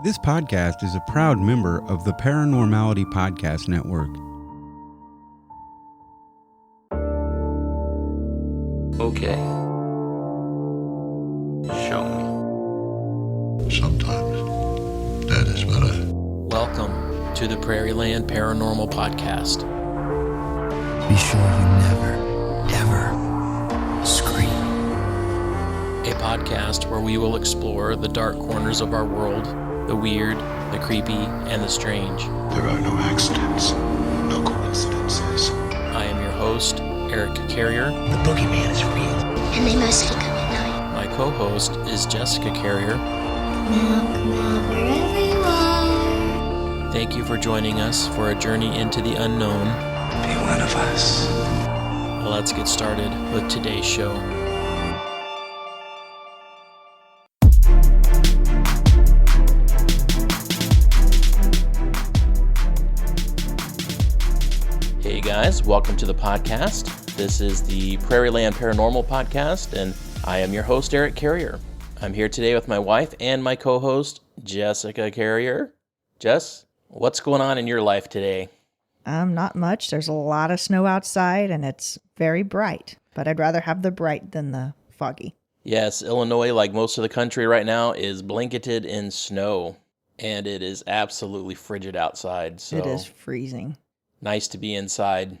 This podcast is a proud member of the Paranormality Podcast Network. Okay. Show me. Sometimes that is better. Welcome to the Prairie Land Paranormal Podcast. Be sure you never, ever scream. A podcast where we will explore the dark corners of our world, the weird, the creepy, and the strange. There are no accidents, no coincidences. I am your host, Eric Carrier. The boogeyman is real. And they mostly come at night. My co-host is Jessica Carrier. Come out wherever you are. Thank you for joining us for a journey into the unknown. Be one of us. Let's get started with today's show. Hey guys, welcome to the podcast. This is the Prairie Land Paranormal Podcast, and I am your host, Eric Carrier. I'm here today with my wife and my co-host, Jessica Carrier. Jess, what's going on in your life today? Not much. There's a lot of snow outside, and it's very bright, but I'd rather have the bright than the foggy. Yes, Illinois, like most of the country right now, is blanketed in snow, and it is absolutely frigid outside. So It is freezing. nice to be inside.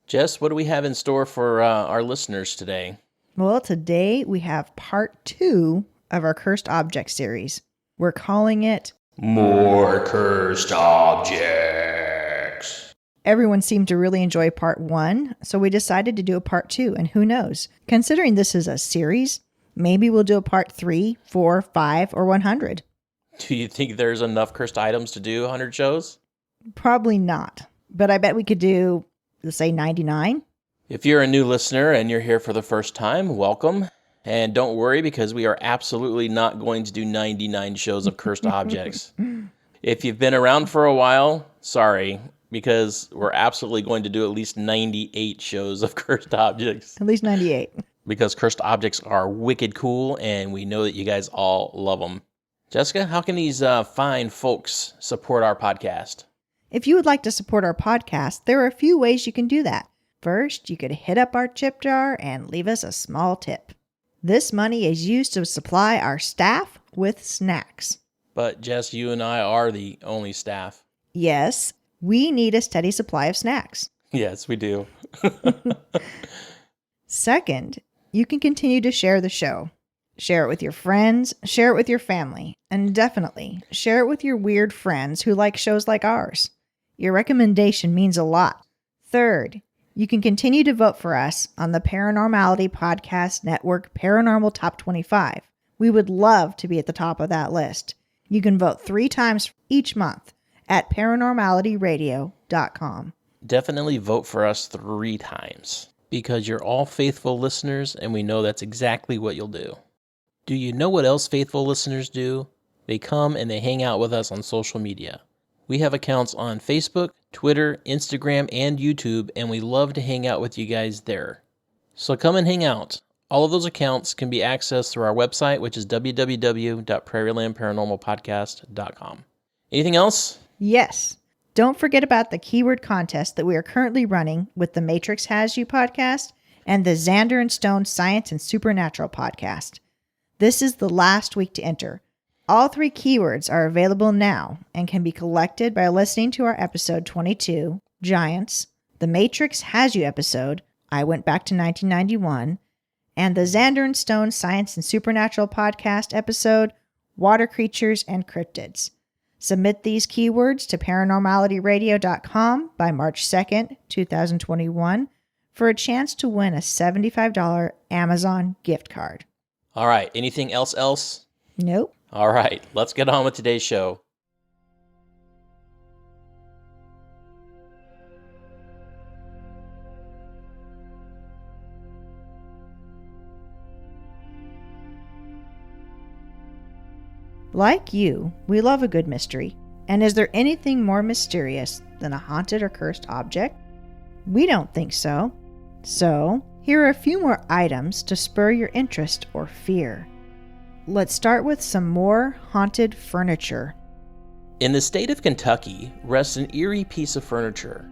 Jess, what do we have in store for our listeners today? Well, today we have part 2 of our Cursed Object series. We're calling it More Cursed Objects. Everyone seemed to really enjoy part 1, so we decided to do a part 2, and who knows? Considering this is a series, maybe we'll do a part 3, 4, 5, or 100. Do you think there's enough cursed items to do 100 shows? Probably not, but I bet we could do, let's say, 99. If you're a new listener and you're here for the first time, welcome. And don't worry, because we are absolutely not going to do 99 shows of cursed objects. If you've been around for a while, sorry, because we're absolutely going to do at least 98 shows of cursed objects. At least 98. Because cursed objects are wicked cool, and we know that you guys all love them. Jessica, how can these fine folks support our podcast? If you would like to support our podcast, there are a few ways you can do that. First, you could hit up our tip jar and leave us a small tip. This money is used to supply our staff with snacks. But Jess, you and I are the only staff. Yes, we need a steady supply of snacks. Yes, we do. Second, you can continue to share the show. Share it with your friends, share it with your family, and definitely share it with your weird friends who like shows like ours. Your recommendation means a lot. Third, you can continue to vote for us on the Paranormality Podcast Network Paranormal Top 25. We would love to be at the top of that list. You can vote 3 times each month at paranormalityradio.com. Definitely vote for us 3 times, because you're all faithful listeners, and we know that's exactly what you'll do. Do you know what else faithful listeners do? They come and they hang out with us on social media. We have accounts on Facebook, Twitter, Instagram, and YouTube, and we love to hang out with you guys there. So come and hang out. All of those accounts can be accessed through our website, which is www.prairielandparanormalpodcast.com. Anything else? Yes. Don't forget about the keyword contest that we are currently running with the Matrix Has You podcast and the Xander and Stone Science and Supernatural podcast. This is the last week to enter. All 3 keywords are available now and can be collected by listening to our episode 22, Giants, the Matrix Has You episode, I Went Back to 1991, and the Xander and Stone Science and Supernatural podcast episode, Water Creatures and Cryptids. Submit these keywords to paranormalityradio.com by March 2nd, 2021 for a chance to win a $75 Amazon gift card. All right, anything else? Nope. All right, let's get on with today's show. Like you, we love a good mystery. And is there anything more mysterious than a haunted or cursed object? We don't think so. So, here are a few more items to spur your interest or fear. Let's start with some more haunted furniture. In the state of Kentucky rests an eerie piece of furniture,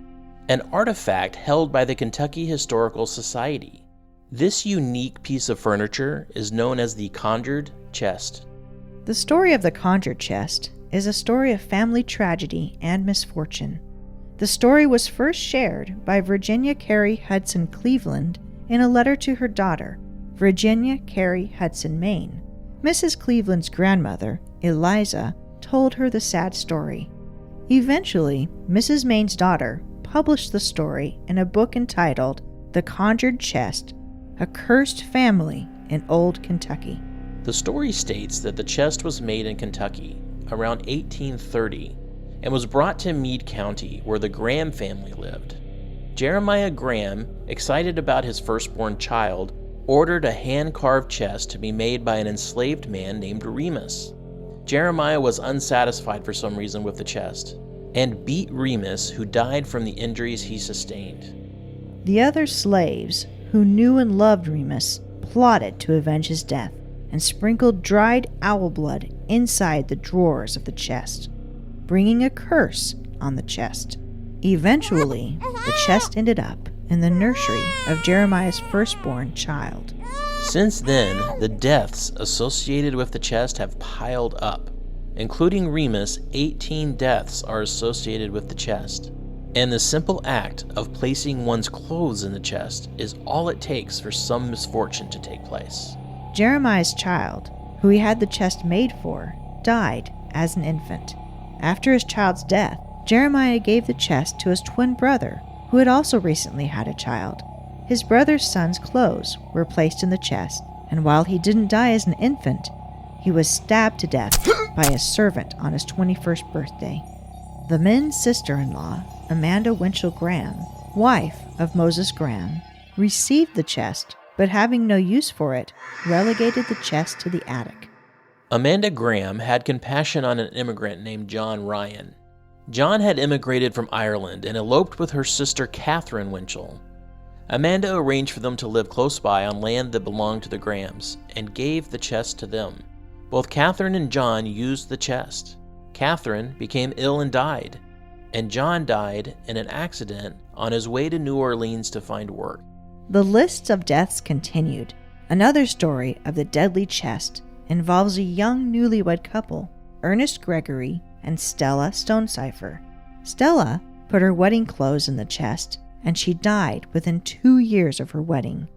an artifact held by the Kentucky Historical Society. This unique piece of furniture is known as the Conjured Chest. The story of the Conjured Chest is a story of family tragedy and misfortune. The story was first shared by Virginia Carey Hudson Cleveland in a letter to her daughter, Virginia Carey Hudson Maine. Mrs. Cleveland's grandmother, Eliza, told her the sad story. Eventually, Mrs. Maine's daughter published the story in a book entitled The Conjured Chest, A Cursed Family in Old Kentucky. The story states that the chest was made in Kentucky around 1830 and was brought to Meade County where the Graham family lived. Jeremiah Graham, excited about his firstborn child, ordered a hand-carved chest to be made by an enslaved man named Remus. Jeremiah was unsatisfied for some reason with the chest and beat Remus, who died from the injuries he sustained. The other slaves, who knew and loved Remus, plotted to avenge his death and sprinkled dried owl blood inside the drawers of the chest, bringing a curse on the chest. Eventually, the chest ended up in the nursery of Jeremiah's firstborn child. Since then, the deaths associated with the chest have piled up. Including Remus, 18 deaths are associated with the chest. And the simple act of placing one's clothes in the chest is all it takes for some misfortune to take place. Jeremiah's child, who he had the chest made for, died as an infant. After his child's death, Jeremiah gave the chest to his twin brother, who had also recently had a child. His brother's son's clothes were placed in the chest, and while he didn't die as an infant, he was stabbed to death by a servant on his 21st birthday. The men's sister-in-law, Amanda Winchell Graham, wife of Moses Graham, received the chest, but having no use for it, relegated the chest to the attic. Amanda Graham had compassion on an immigrant named John Ryan. John had immigrated from Ireland and eloped with her sister Catherine Winchell. Amanda arranged for them to live close by on land that belonged to the Grahams and gave the chest to them. Both Catherine and John used the chest. Catherine became ill and died, and John died in an accident on his way to New Orleans to find work. The lists of deaths continued. Another story of the deadly chest involves a young newlywed couple, Ernest Gregory and Stella Stonecipher. Stella put her wedding clothes in the chest, and she died within 2 years of her wedding.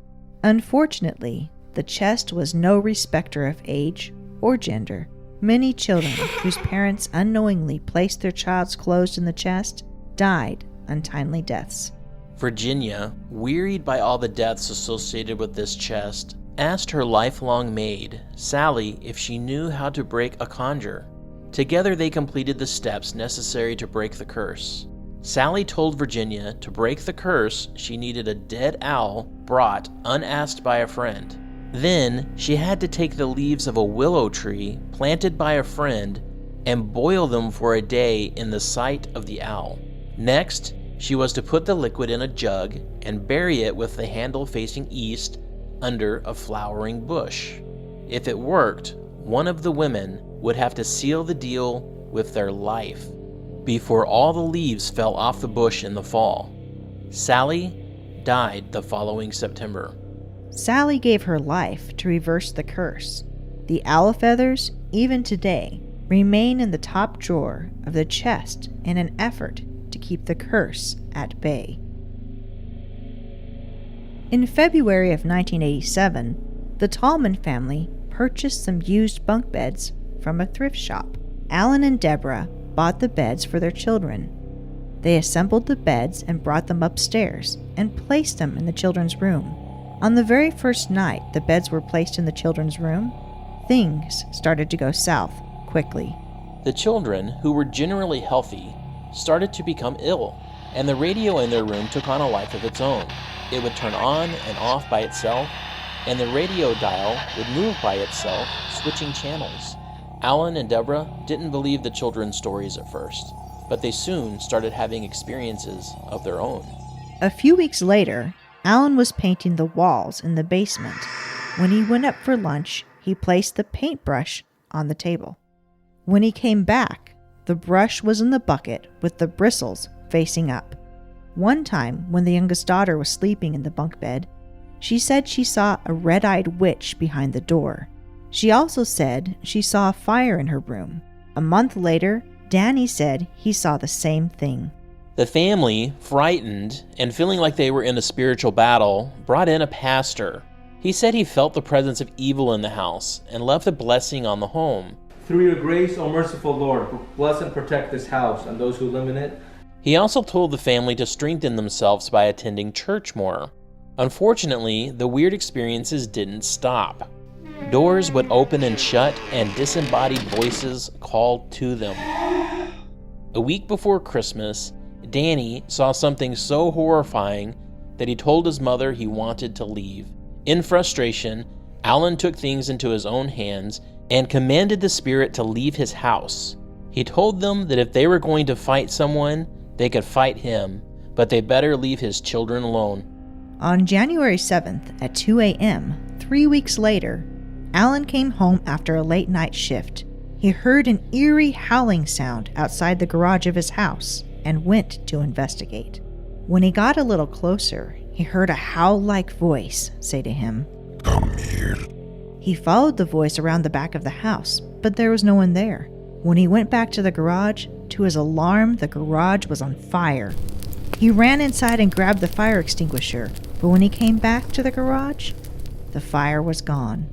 Unfortunately, the chest was no respecter of age or gender. Many children whose parents unknowingly placed their child's clothes in the chest died untimely deaths. Virginia, wearied by all the deaths associated with this chest, asked her lifelong maid, Sally, if she knew how to break a conjure. Together they completed the steps necessary to break the curse. Sally told Virginia to break the curse she needed a dead owl brought unasked by a friend. Then she had to take the leaves of a willow tree planted by a friend and boil them for a day in the sight of the owl. Next, she was to put the liquid in a jug and bury it with the handle facing east under a flowering bush. If it worked, one of the women would have to seal the deal with their life before all the leaves fell off the bush in the fall. Sally died the following September. Sally gave her life to reverse the curse. The owl feathers, even today, remain in the top drawer of the chest in an effort to keep the curse at bay. In February of 1987, the Tallman family purchased some used bunk beds from a thrift shop. Alan and Deborah bought the beds for their children. They assembled the beds and brought them upstairs and placed them in the children's room. On the very first night the beds were placed in the children's room, things started to go south quickly. The children, who were generally healthy, started to become ill, and the radio in their room took on a life of its own. It would turn on and off by itself, and the radio dial would move by itself, switching channels. Alan and Deborah didn't believe the children's stories at first, but they soon started having experiences of their own. A few weeks later, Alan was painting the walls in the basement. When he went up for lunch, he placed the paintbrush on the table. When he came back, The brush was in the bucket with the bristles facing up. One time, when the youngest daughter was sleeping in the bunk bed, she said she saw a red-eyed witch behind the door. She also said she saw a fire in her room. A month later, Danny said he saw the same thing. The family, frightened and feeling like they were in a spiritual battle, brought in a pastor. He said he felt the presence of evil in the house and left a blessing on the home. Through your grace, O merciful Lord, bless and protect this house and those who live in it. He also told the family to strengthen themselves by attending church more. Unfortunately, the weird experiences didn't stop. Doors would open and shut, and disembodied voices called to them. A week before Christmas, Danny saw something so horrifying that he told his mother he wanted to leave. In frustration, Alan took things into his own hands and commanded the spirit to leave his house. He told them that if they were going to fight someone, they could fight him, but they better leave his children alone. On January 7th at 2 a.m., 3 weeks later, Alan came home after a late night shift. He heard an eerie howling sound outside the garage of his house and went to investigate. When he got a little closer, he heard a howl-like voice say to him, Come here. He followed the voice around the back of the house, but there was no one there. When he went back to the garage, to his alarm, the garage was on fire. He ran inside and grabbed the fire extinguisher, but when he came back to the garage, the fire was gone.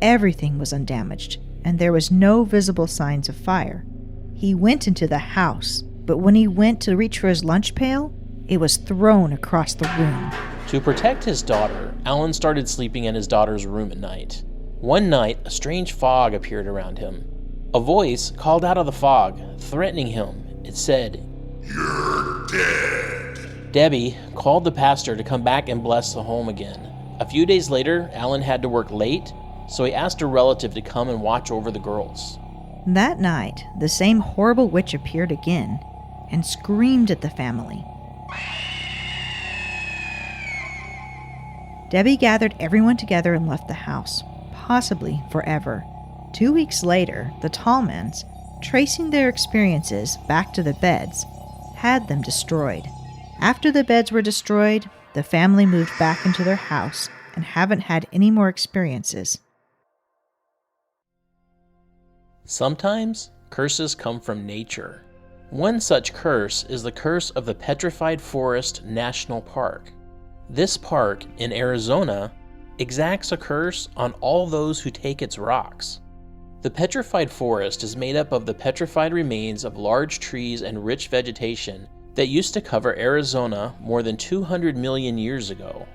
Everything was undamaged, and there was no visible signs of fire. He went into the house, but when he went to reach for his lunch pail, it was thrown across the room. To protect his daughter, Alan started sleeping in his daughter's room at night. One night, a strange fog appeared around him. A voice called out of the fog, threatening him. It said, You're dead. Debbie called the pastor to come back and bless the home again. A few days later, Alan had to work late, so he asked a relative to come and watch over the girls. That night, the same horrible witch appeared again and screamed at the family. Debbie gathered everyone together and left the house, possibly forever. 2 weeks later, the Tallmans, tracing their experiences back to the beds, had them destroyed. After the beds were destroyed, the family moved back into their house and haven't had any more experiences. Sometimes, curses come from nature. One such curse is the curse of the Petrified Forest National Park. This park in Arizona exacts a curse on all those who take its rocks. The Petrified Forest is made up of the petrified remains of large trees and rich vegetation that used to cover Arizona more than 200 million years ago.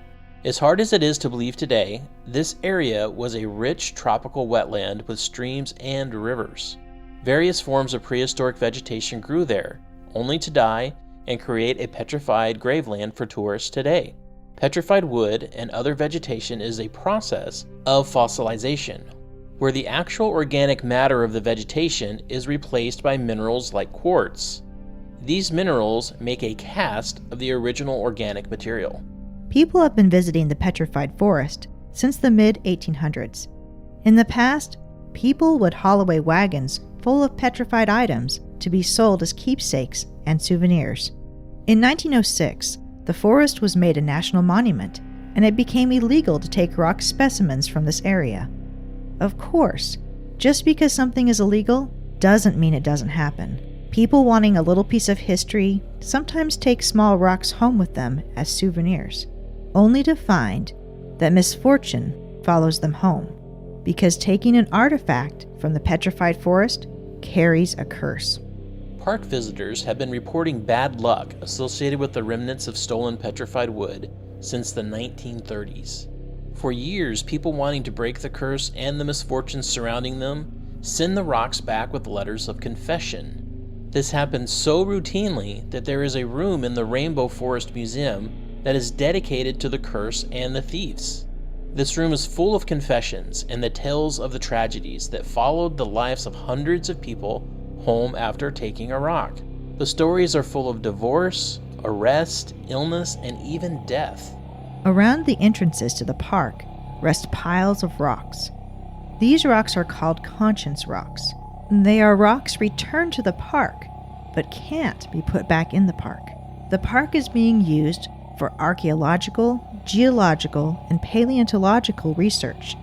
As hard as it is to believe today, this area was a rich tropical wetland with streams and rivers. Various forms of prehistoric vegetation grew there, only to die and create a petrified graveland for tourists today. Petrified wood and other vegetation is a process of fossilization, where the actual organic matter of the vegetation is replaced by minerals like quartz. These minerals make a cast of the original organic material. People have been visiting the Petrified Forest since the mid-1800s. In the past, people would haul away wagons full of petrified items to be sold as keepsakes and souvenirs. In 1906, the forest was made a national monument, and it became illegal to take rock specimens from this area. Of course, just because something is illegal doesn't mean it doesn't happen. People wanting a little piece of history sometimes take small rocks home with them as souvenirs, only to find that misfortune follows them home, because taking an artifact from the Petrified Forest carries a curse. Park visitors have been reporting bad luck associated with the remnants of stolen petrified wood since the 1930s. For years, people wanting to break the curse and the misfortunes surrounding them send the rocks back with letters of confession. This happens so routinely that there is a room in the Rainbow Forest Museum that is dedicated to the curse and the thieves. This room is full of confessions and the tales of the tragedies that followed the lives of hundreds of people home after taking a rock. The stories are full of divorce, arrest, illness, and even death. Around the entrances to the park rest piles of rocks. These rocks are called conscience rocks. They are rocks returned to the park, but can't be put back in the park. The park is being used for archaeological, geological, and paleontological research,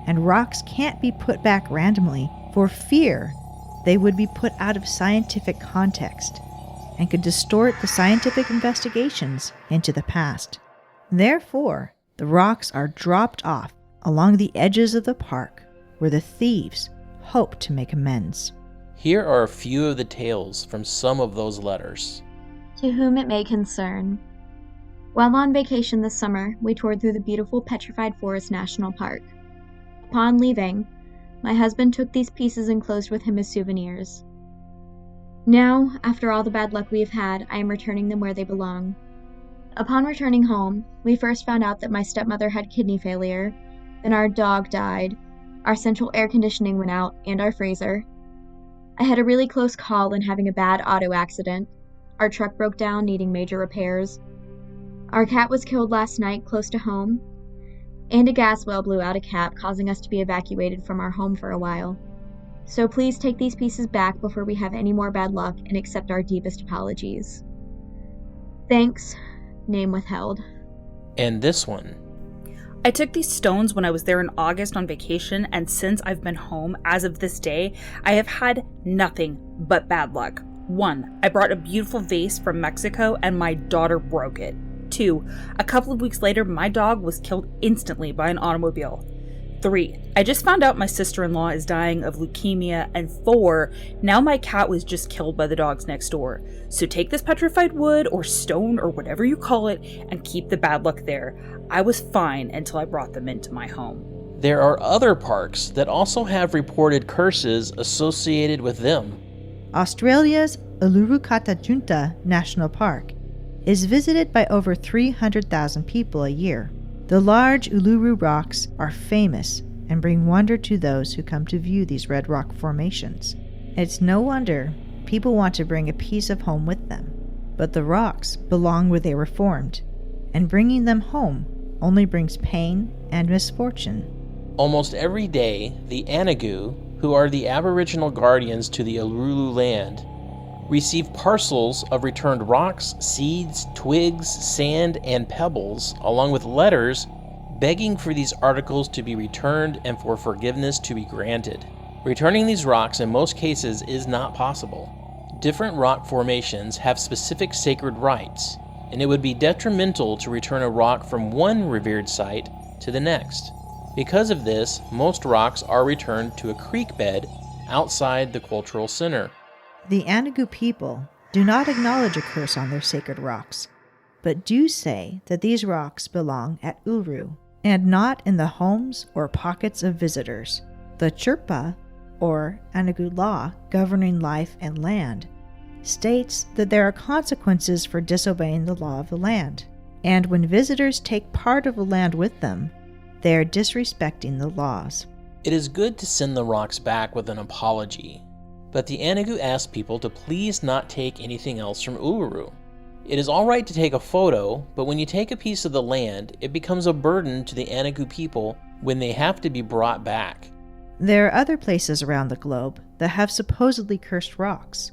and rocks can't be put back randomly for fear they would be put out of scientific context and could distort the scientific investigations into the past. Therefore, the rocks are dropped off along the edges of the park where the thieves hope to make amends. Here are a few of the tales from some of those letters. To whom it may concern. While on vacation this summer, we toured through the beautiful Petrified Forest National Park. Upon leaving, my husband took these pieces enclosed with him as souvenirs. Now, after all the bad luck we have had, I am returning them where they belong. Upon returning home, we first found out that my stepmother had kidney failure, then our dog died, our central air conditioning went out, and our freezer. I had a really close call in having a bad auto accident. Our truck broke down, needing major repairs. Our cat was killed last night close to home, and a gas well blew out a cap, causing us to be evacuated from our home for a while. So please take these pieces back before we have any more bad luck and accept our deepest apologies. Thanks. Name withheld. And this one. I took these stones when I was there in August on vacation, and since I've been home, as of this day, I have had nothing but bad luck. 1. I brought a beautiful vase from Mexico and my daughter broke it. 2. A couple of weeks later, my dog was killed instantly by an automobile. 3. I just found out my sister-in-law is dying of leukemia. And 4. Now my cat was just killed by the dogs next door. So take this petrified wood or stone or whatever you call it and keep the bad luck there. I was fine until I brought them into my home. There are other parks that also have reported curses associated with them. Australia's Uluru-Kata-Junta National Park is visited by over 300,000 people a year. The large Uluru rocks are famous and bring wonder to those who come to view these red rock formations. It's no wonder people want to bring a piece of home with them, but the rocks belong where they were formed, and bringing them home only brings pain and misfortune. Almost every day, the Anagu, who are the Aboriginal guardians to the Uluru land, receive parcels of returned rocks, seeds, twigs, sand, and pebbles, along with letters begging for these articles to be returned and for forgiveness to be granted. Returning these rocks in most cases is not possible. Different rock formations have specific sacred rites, and it would be detrimental to return a rock from one revered site to the next. Because of this, most rocks are returned to a creek bed outside the cultural center. The Anagu people do not acknowledge a curse on their sacred rocks, but do say that these rocks belong at Uluru, and not in the homes or pockets of visitors. The Chirpa, or Anagu law governing life and land, states that there are consequences for disobeying the law of the land, and when visitors take part of the land with them, they are disrespecting the laws. It is good to send the rocks back with an apology, but the Anagu ask people to please not take anything else from Uluru. It is alright to take a photo, but when you take a piece of the land, it becomes a burden to the Anagu people when they have to be brought back. There are other places around the globe that have supposedly cursed rocks.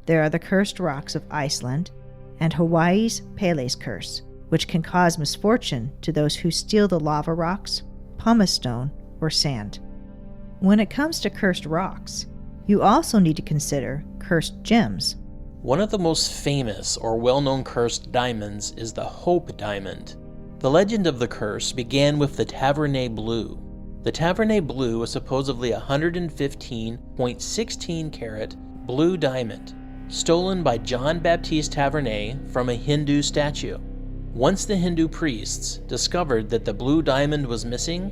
There are the cursed rocks of Iceland and Hawaii's Pele's curse, which can cause misfortune to those who steal the lava rocks, pumice stone, or sand. When it comes to cursed rocks, you also need to consider cursed gems. One of the most famous or well-known cursed diamonds is the Hope Diamond. The legend of the curse began with the Tavernet Blue. The Tavernet Blue is supposedly a 115.16 carat blue diamond, stolen by John Baptiste Tavernet from a Hindu statue. Once the Hindu priests discovered that the blue diamond was missing,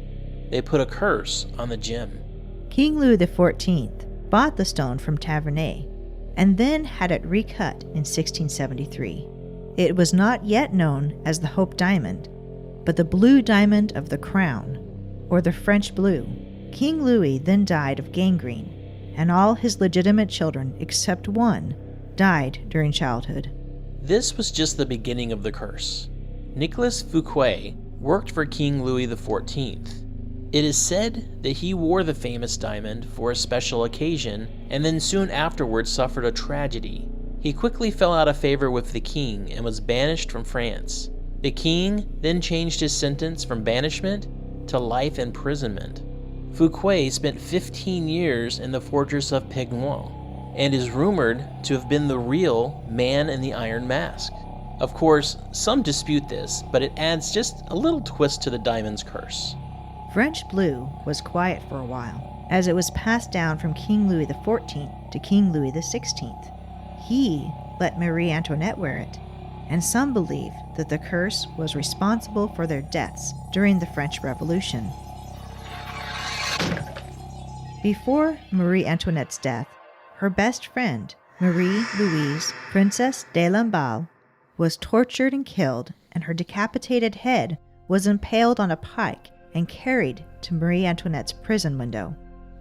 they put a curse on the gem. King Louis XIV bought the stone from Tavernet and then had it recut in 1673. It was not yet known as the Hope Diamond, but the Blue Diamond of the Crown, or the French Blue. King Louis then died of gangrene, and all his legitimate children except one died during childhood. This was just the beginning of the curse. Nicolas Fouquet worked for King Louis XIV. It is said that he wore the famous diamond for a special occasion and then soon afterwards suffered a tragedy. He quickly fell out of favor with the king and was banished from France. The king then changed his sentence from banishment to life imprisonment. Fouquet spent 15 years in the fortress of Pegnois and is rumored to have been the real Man in the Iron Mask. Of course, some dispute this, but it adds just a little twist to the diamond's curse. French blue was quiet for a while, as it was passed down from King Louis XIV to King Louis XVI. He let Marie Antoinette wear it, and some believe that the curse was responsible for their deaths during the French Revolution. Before Marie Antoinette's death, her best friend, Marie-Louise, Princess de Lamballe, was tortured and killed, and her decapitated head was impaled on a pike and carried to Marie Antoinette's prison window.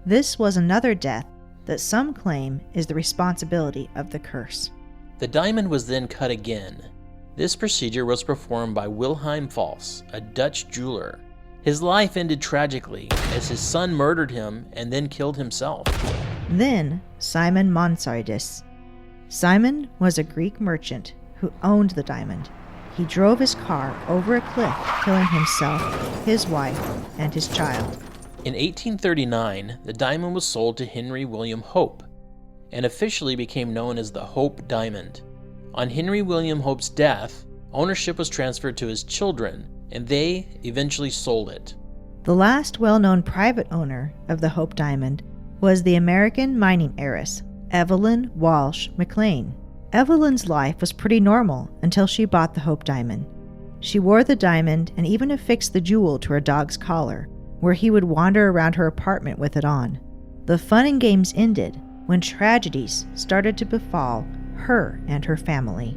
This was another death that some claim is the responsibility of the curse. The diamond was then cut again. This procedure was performed by Wilhelm Fals, a Dutch jeweler. His life ended tragically as his son murdered him and then killed himself. Then Simon Monsardis. Simon was a Greek merchant who owned the diamond. He drove his car over a cliff, killing himself, his wife, and his child. In 1839, the diamond was sold to Henry William Hope and officially became known as the Hope Diamond. On Henry William Hope's death, ownership was transferred to his children, and they eventually sold it. The last well-known private owner of the Hope Diamond was the American mining heiress, Evelyn Walsh McLean. Evelyn's life was pretty normal until she bought the Hope Diamond. She wore the diamond and even affixed the jewel to her dog's collar, where he would wander around her apartment with it on. The fun and games ended when tragedies started to befall her and her family.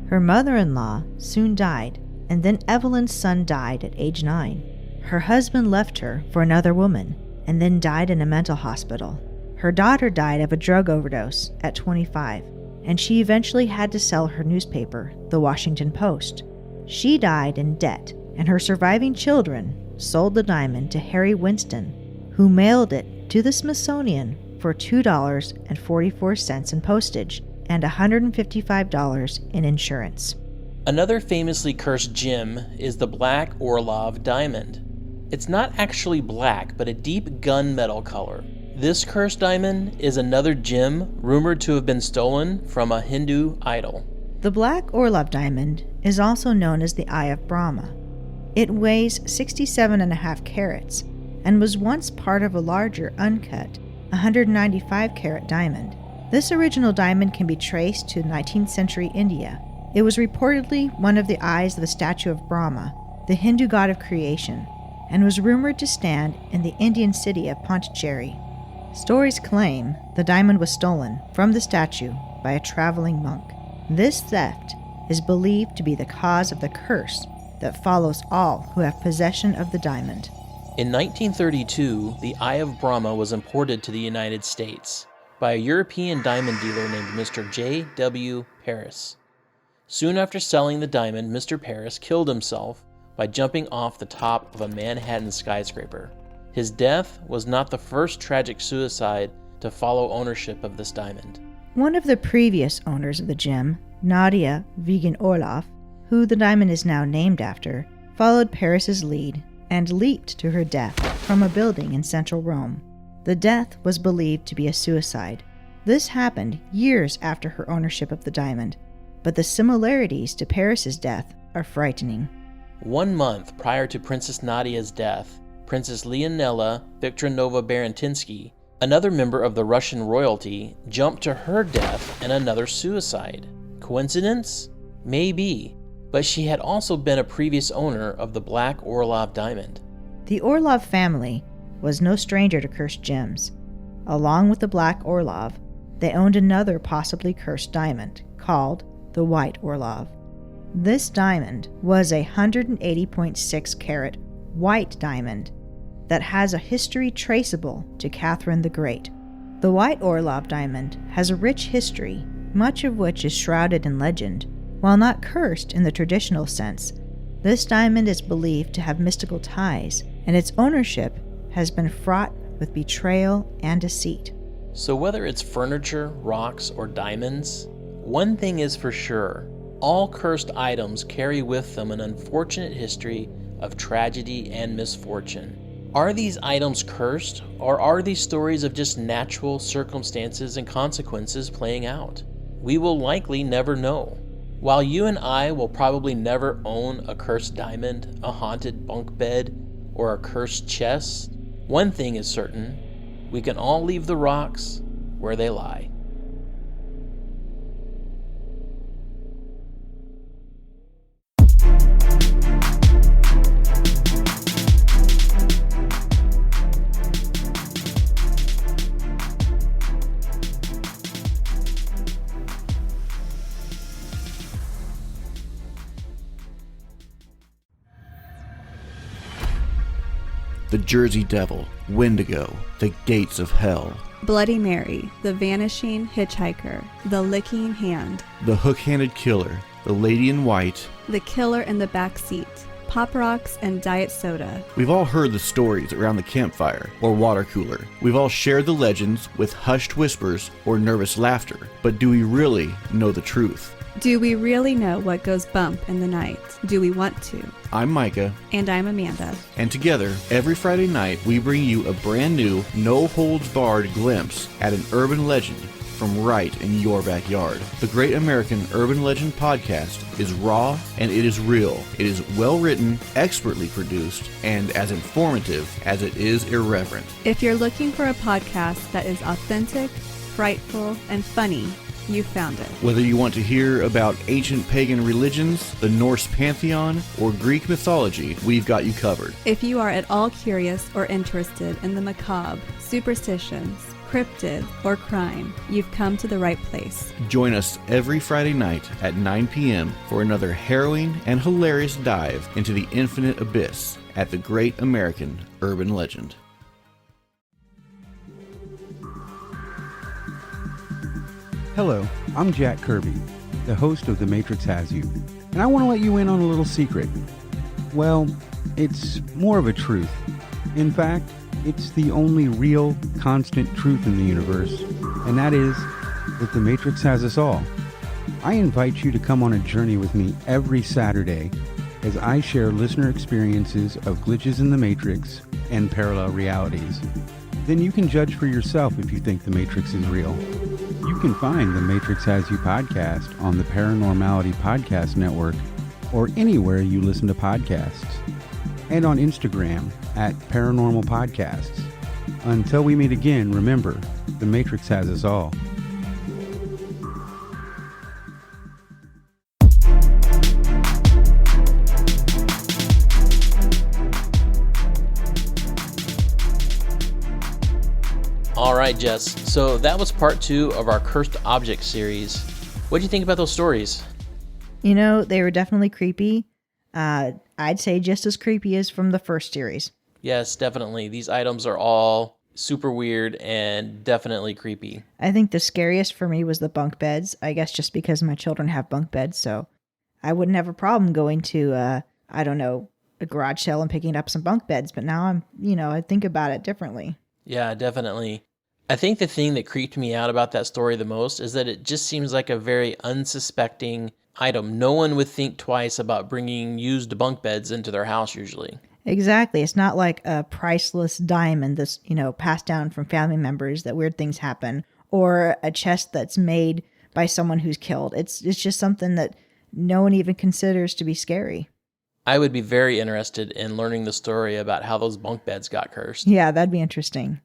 Her mother-in-law soon died, and then Evelyn's son died at age 9. Her husband left her for another woman, and then died in a mental hospital. Her daughter died of a drug overdose at 25, and she eventually had to sell her newspaper, the Washington Post. She died in debt, and her surviving children sold the diamond to Harry Winston, who mailed it to the Smithsonian for $2.44 in postage and $155 in insurance. Another famously cursed gem is the Black Orlov diamond. It's not actually black, but a deep gunmetal color. This cursed diamond is another gem rumored to have been stolen from a Hindu idol. The Black Orlov diamond is also known as the Eye of Brahma. It weighs 67.5 carats and was once part of a larger, uncut, 195-carat diamond. This original diamond can be traced to 19th century India. It was reportedly one of the eyes of the statue of Brahma, the Hindu god of creation, and was rumored to stand in the Indian city of Pondicherry. Stories claim the diamond was stolen from the statue by a traveling monk. This theft is believed to be the cause of the curse that follows all who have possession of the diamond. In 1932, the Eye of Brahma was imported to the United States by a European diamond dealer named Mr. J.W. Paris. Soon after selling the diamond, Mr. Paris killed himself by jumping off the top of a Manhattan skyscraper. His death was not the first tragic suicide to follow ownership of this diamond. One of the previous owners of the gem, Nadia Vegan Orloff, who the diamond is now named after, followed Paris's lead and leaped to her death from a building in central Rome. The death was believed to be a suicide. This happened years after her ownership of the diamond, but the similarities to Paris's death are frightening. 1 month prior to Princess Nadia's death, Princess Leonela Viktorovna Barantinsky, another member of the Russian royalty, jumped to her death in another suicide. Coincidence? Maybe, but she had also been a previous owner of the Black Orlov diamond. The Orlov family was no stranger to cursed gems. Along with the Black Orlov, they owned another possibly cursed diamond called the White Orlov. This diamond was a 180.6 carat white diamond that has a history traceable to Catherine the Great. The White Orlov diamond has a rich history, much of which is shrouded in legend. While not cursed in the traditional sense, this diamond is believed to have mystical ties, and its ownership has been fraught with betrayal and deceit. So whether it's furniture, rocks, or diamonds, one thing is for sure. All cursed items carry with them an unfortunate history of tragedy and misfortune. Are these items cursed, or are these stories of just natural circumstances and consequences playing out? We will likely never know. While you and I will probably never own a cursed diamond, a haunted bunk bed, or a cursed chest, one thing is certain: we can all leave the rocks where they lie. The Jersey Devil, Wendigo, The Gates of Hell, Bloody Mary, The Vanishing Hitchhiker, The Licking Hand, The Hook-Handed Killer, The Lady in White, The Killer in the Back Seat, Pop Rocks and Diet Soda. We've all heard the stories around the campfire or water cooler. We've all shared the legends with hushed whispers or nervous laughter. But do we really know the truth? Do we really know what goes bump in the night? Do we want to? I'm Micah. And I'm Amanda. And together, every Friday night, we bring you a brand new, no-holds-barred glimpse at an urban legend from right in your backyard. The Great American Urban Legend Podcast is raw and it is real. It is well written, expertly produced, and as informative as it is irreverent. If you're looking for a podcast that is authentic, frightful, and funny, you found it. Whether you want to hear about ancient pagan religions, the Norse pantheon, or Greek mythology, we've got you covered. If you are at all curious or interested in the macabre, superstitions, cryptid, or crime, you've come to the right place. Join us every Friday night at 9 p.m. for another harrowing and hilarious dive into the infinite abyss at the Great American Urban Legend. Hello, I'm Jack Kirby, the host of The Matrix Has You, and I want to let you in on a little secret. Well, it's more of a truth. In fact, it's the only real, constant truth in the universe, and that is that The Matrix has us all. I invite you to come on a journey with me every Saturday as I share listener experiences of glitches in the Matrix and parallel realities. Then you can judge for yourself if you think the Matrix is real. You can find the Matrix Has You podcast on the Paranormality Podcast Network or anywhere you listen to podcasts, and on Instagram at Paranormal Podcasts. Until we meet again, remember, the Matrix has us all. Alright, Jess, so that was part 2 of our Cursed Object series. What do you think about those stories? You know, they were definitely creepy. I'd say just as creepy as from the first series. Yes, definitely. These items are all super weird and definitely creepy. I think the scariest for me was the bunk beds. I guess just because my children have bunk beds, so I wouldn't have a problem going to, a garage sale and picking up some bunk beds. But now I think about it differently. Yeah, definitely. I think the thing that creeped me out about that story the most is that it just seems like a very unsuspecting item. No one would think twice about bringing used bunk beds into their house usually. Exactly. It's not like a priceless diamond that's, passed down from family members that weird things happen, or a chest that's made by someone who's killed. It's just something that no one even considers to be scary. I would be very interested in learning the story about how those bunk beds got cursed. Yeah, that'd be interesting.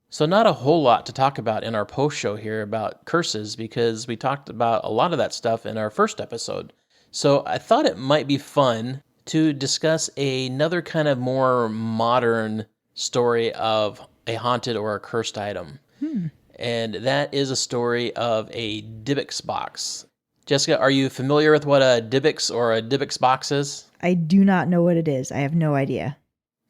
So not a whole lot to talk about in our post show here about curses, because we talked about a lot of that stuff in our first episode. So I thought it might be fun to discuss another kind of more modern story of a haunted or a cursed item. And that is a story of a Dybbuk Box. Jessica, are you familiar with what a Dybbuk Box is? I do not know what it is. I have no idea.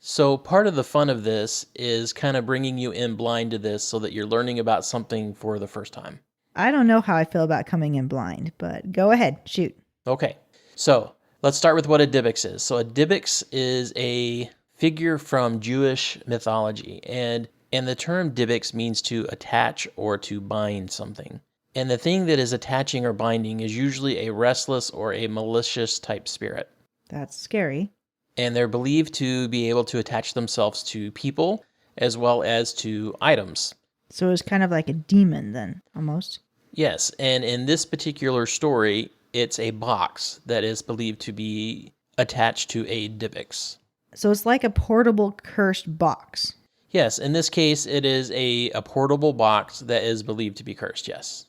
So part of the fun of this is kind of bringing you in blind to this so that you're learning about something for the first time. I don't know how I feel about coming in blind, but go ahead, shoot. Okay, so let's start with what a Dybbuk is. So a Dybbuk is a figure from Jewish mythology, and the term Dybbuk means to attach or to bind something. And the thing that is attaching or binding is usually a restless or a malicious type spirit. That's scary. And they're believed to be able to attach themselves to people as well as to items. So it's kind of like a demon then, almost. Yes, and in this particular story, it's a box that is believed to be attached to a Dybbuk. So it's like a portable cursed box. Yes, in this case, it is a portable box that is believed to be cursed, yes.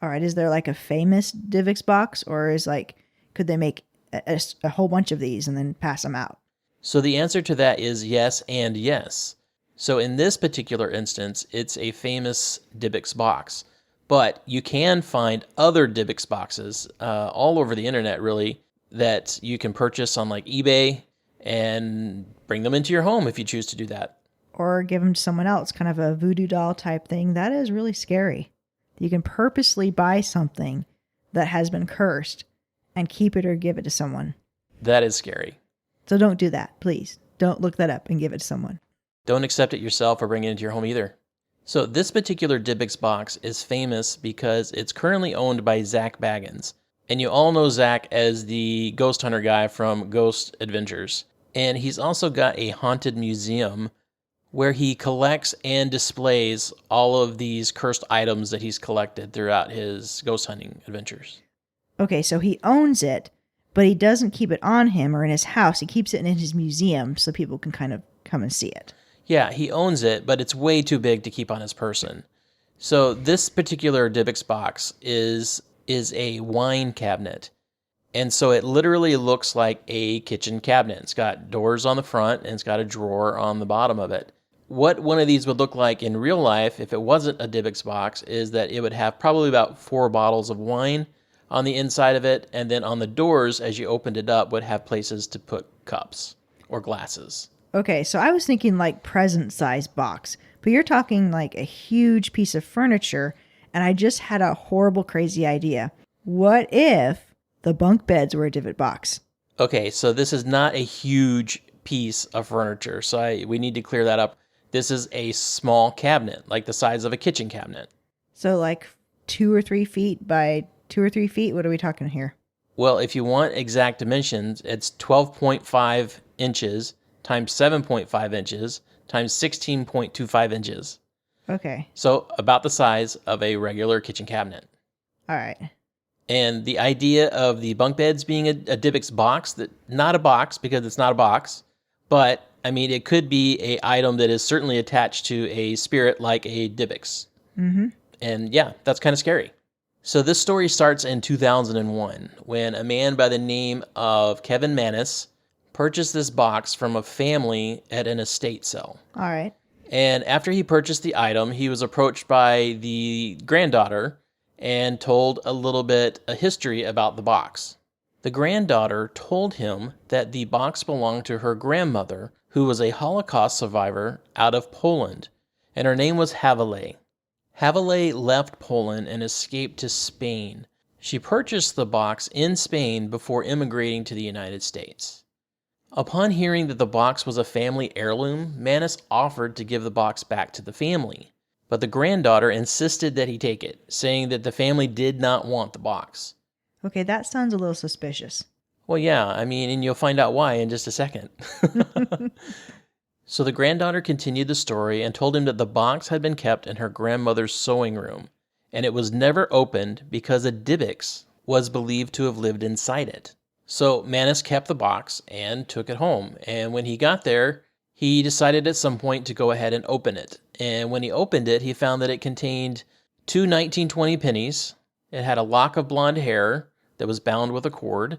All right, is there like a famous Dybbuk box, or is like, could they make a whole bunch of these and then pass them out? So the answer to that is yes and yes. So in this particular instance, it's a famous Dybbuk box. But you can find other Dybbuk boxes all over the internet, really, that you can purchase on like eBay and bring them into your home if you choose to do that. Or give them to someone else, kind of a voodoo doll type thing. That is really scary. You can purposely buy something that has been cursed and keep it or give it to someone. That is scary. So don't do that, please. Don't look that up and give it to someone. Don't accept it yourself or bring it into your home either. So this particular Dybbuk box is famous because it's currently owned by Zach Baggins. And you all know Zach as the ghost hunter guy from Ghost Adventures. And he's also got a haunted museum where he collects and displays all of these cursed items that he's collected throughout his ghost hunting adventures. Okay, so he owns it, but he doesn't keep it on him or in his house. He keeps it in his museum so people can kind of come and see it. Yeah, he owns it, but it's way too big to keep on his person. So this particular Dybbuk box is a wine cabinet. And so it literally looks like a kitchen cabinet. It's got doors on the front and it's got a drawer on the bottom of it. What one of these would look like in real life, if it wasn't a Dybbuk box, is that it would have probably about 4 bottles of wine on the inside of it, and then on the doors, as you opened it up, would have places to put cups or glasses. Okay, so I was thinking like present size box, but you're talking like a huge piece of furniture, and I just had a horrible, crazy idea. What if the bunk beds were a Dybbuk box? Okay, so this is not a huge piece of furniture, so we need to clear that up. This is a small cabinet, like the size of a kitchen cabinet. So like 2 or 3 feet by 2 or 3 feet? What are we talking here? Well, if you want exact dimensions, it's 12.5 inches times 7.5 inches times 16.25 inches. Okay. So about the size of a regular kitchen cabinet. All right. And the idea of the bunk beds being a Dybbuk box, not a box because it's not a box, but I mean, it could be a item that is certainly attached to a spirit like a Dybbuk. Mm-hmm. And yeah, that's kind of scary. So this story starts in 2001 when a man by the name of Kevin Mannis purchased this box from a family at an estate sale. All right. And after he purchased the item, he was approached by the granddaughter and told a history about the box. The granddaughter told him that the box belonged to her grandmother, who was a Holocaust survivor out of Poland, and her name was Havilay. Havilay left Poland and escaped to Spain. She purchased the box in Spain before immigrating to the United States. Upon hearing that the box was a family heirloom, Mannis offered to give the box back to the family, but the granddaughter insisted that he take it, saying that the family did not want the box. Okay, that sounds a little suspicious. Well, yeah, I mean, and you'll find out why in just a second. So the granddaughter continued the story and told him that the box had been kept in her grandmother's sewing room, and it was never opened because a Dybbuk was believed to have lived inside it. So Mannis kept the box and took it home, and when he got there, he decided at some point to go ahead and open it. And when he opened it, he found that it contained 2 1920 pennies, it had a lock of blonde hair that was bound with a cord,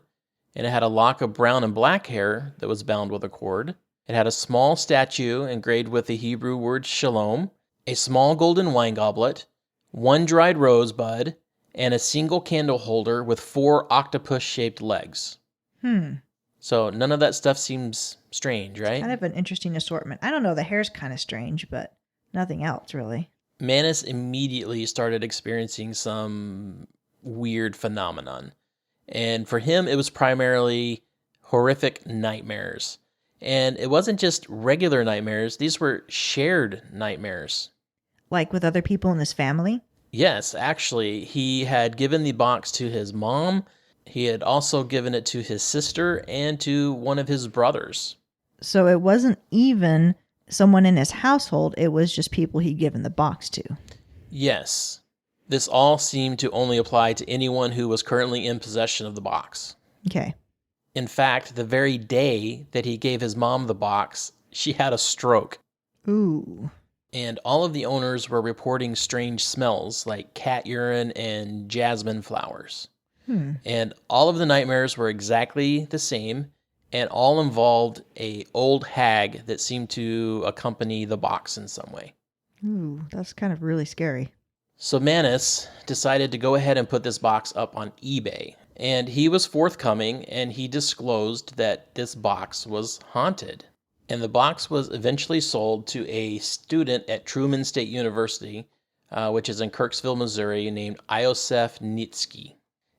and it had a lock of brown and black hair that was bound with a cord. It had a small statue engraved with the Hebrew word shalom, a small golden wine goblet, 1 dried rosebud, and a single candle holder with 4 octopus-shaped legs. So none of that stuff seems strange, right? Kind of an interesting assortment. I don't know, the hair's kind of strange, but nothing else really. Mannis immediately started experiencing some weird phenomenon. And for him, it was primarily horrific nightmares. And it wasn't just regular nightmares, these were shared nightmares. Like with other people in his family? Yes, actually, he had given the box to his mom. He had also given it to his sister and to one of his brothers. So it wasn't even someone in his household, it was just people he'd given the box to. Yes. This all seemed to only apply to anyone who was currently in possession of the box. Okay. In fact, the very day that he gave his mom the box, she had a stroke. Ooh. And all of the owners were reporting strange smells like cat urine and jasmine flowers. And all of the nightmares were exactly the same, and all involved a old hag that seemed to accompany the box in some way. Ooh, that's kind of really scary. So Manus decided to go ahead and put this box up on eBay. And he was forthcoming, and he disclosed that this box was haunted. And the box was eventually sold to a student at Truman State University, which is in Kirksville, Missouri, named Iosef Nitsky.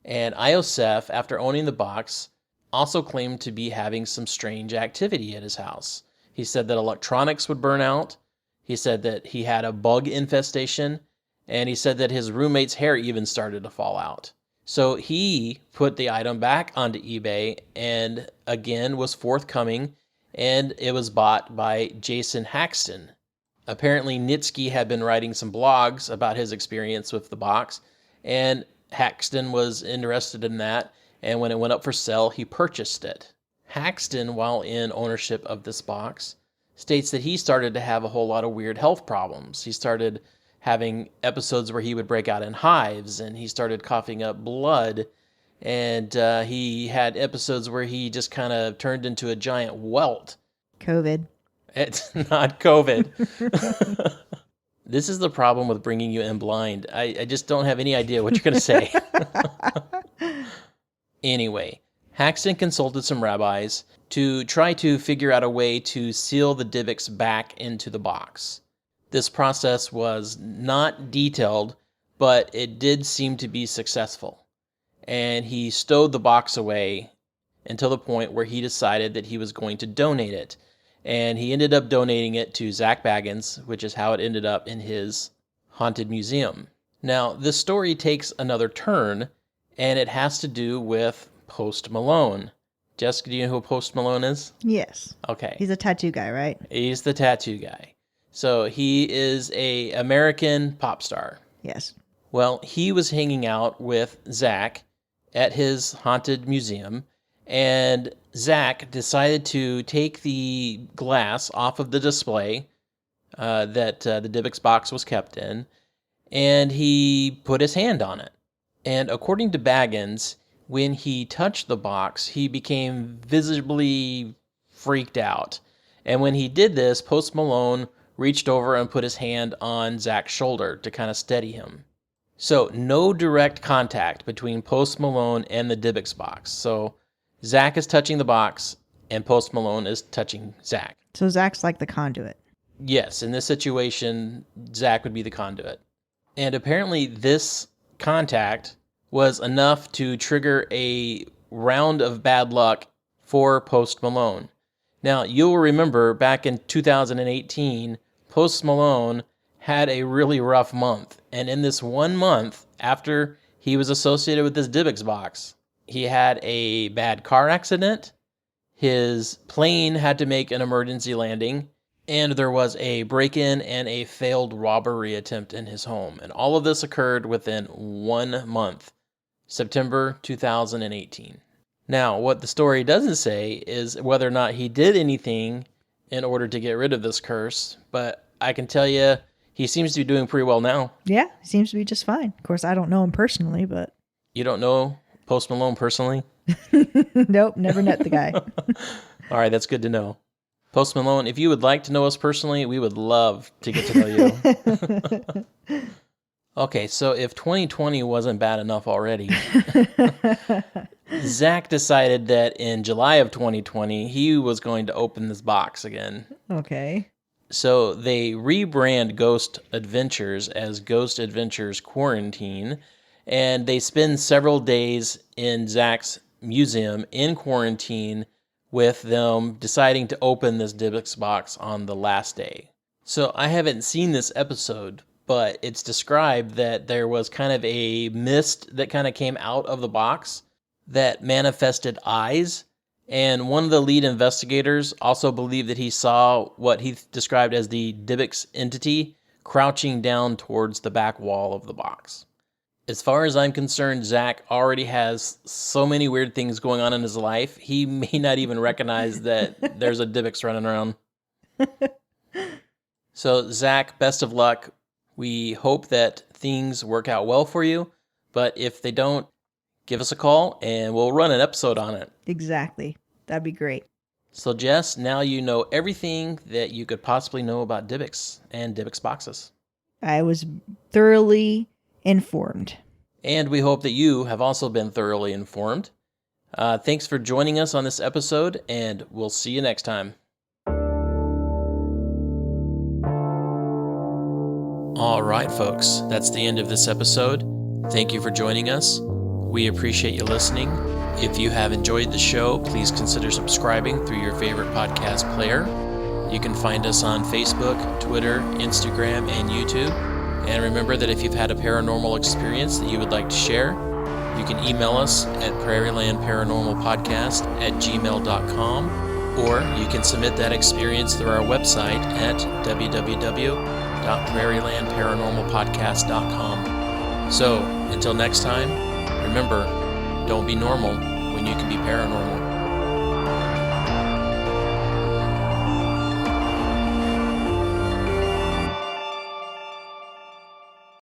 And Iosef, after owning the box, also claimed to be having some strange activity at his house. He said that electronics would burn out. He said that he had a bug infestation. And he said that his roommate's hair even started to fall out. So he put the item back onto eBay and again was forthcoming, and it was bought by Jason Haxton. Apparently, Nitsky had been writing some blogs about his experience with the box, and Haxton was interested in that, and when it went up for sale, he purchased it. Haxton, while in ownership of this box, states that he started to have a whole lot of weird health problems. He started having episodes where he would break out in hives, and he started coughing up blood, and he had episodes where he just kind of turned into a giant welt. COVID. It's not COVID. This is the problem with bringing you in blind. I just don't have any idea what you're going to say. Anyway, Haxton consulted some rabbis to try to figure out a way to seal the Dybbuks back into the box. This process was not detailed, but it did seem to be successful. And he stowed the box away until the point where he decided that he was going to donate it. And he ended up donating it to Zach Baggins, which is how it ended up in his haunted museum. Now, this story takes another turn, and it has to do with Post Malone. Jessica, do you know who Post Malone is? Yes. Okay. He's a tattoo guy, right? He's the tattoo guy. So he is a American pop star. Yes. Well, he was hanging out with Zach at his haunted museum, and Zach decided to take the glass off of the display that the Dybbuk Box was kept in, and he put his hand on it. And according to Baggins, when he touched the box, he became visibly freaked out. And when he did this, Post Malone reached over and put his hand on Zach's shoulder to kind of steady him. So no direct contact between Post Malone and the Dybbuk Box. So Zach is touching the box, and Post Malone is touching Zach. So Zach's like the conduit. Yes, in this situation, Zach would be the conduit. And apparently this contact was enough to trigger a round of bad luck for Post Malone. Now, you'll remember back in 2018, Post Malone had a really rough month. And in this 1 month, after he was associated with this Dybbuk Box, he had a bad car accident, his plane had to make an emergency landing, and there was a break-in and a failed robbery attempt in his home. And all of this occurred within 1 month, September 2018. Now, what the story doesn't say is whether or not he did anything in order to get rid of this curse, but I can tell you he seems to be doing pretty well now. Yeah, he seems to be just fine. Of course, I don't know him personally, but... You don't know Post Malone personally? Nope, never met the guy. All right, that's good to know. Post Malone, if you would like to know us personally, we would love to get to know you. Okay, so if 2020 wasn't bad enough already, Zach decided that in July of 2020, he was going to open this box again. Okay. So they rebrand Ghost Adventures as Ghost Adventures Quarantine, and they spend several days in Zach's museum in quarantine with them deciding to open this Dybbuk box on the last day. So I haven't seen this episode, but it's described that there was kind of a mist that kind of came out of the box that manifested eyes. And one of the lead investigators also believed that he saw what he described as the Dybbuk's entity crouching down towards the back wall of the box. As far as I'm concerned, Zach already has so many weird things going on in his life, he may not even recognize that there's a Dybbuk running around. So, Zach, best of luck. We hope that things work out well for you, but if they don't, give us a call and we'll run an episode on it. Exactly. That'd be great. So, Jess, now you know everything that you could possibly know about Dybbuk and Dybbuk boxes. I was thoroughly informed. And we hope that you have also been thoroughly informed. Thanks for joining us on this episode, and we'll see you next time. All right, folks, that's the end of this episode. Thank you for joining us. We appreciate you listening. If you have enjoyed the show, please consider subscribing through your favorite podcast player. You can find us on Facebook, Twitter, Instagram, and YouTube. And remember that if you've had a paranormal experience that you would like to share, you can email us at prairielandparanormalpodcast@gmail.com, or you can submit that experience through our website at www.prairielandparanormalpodcast.com. So, until next time, remember, don't be normal when you can be paranormal.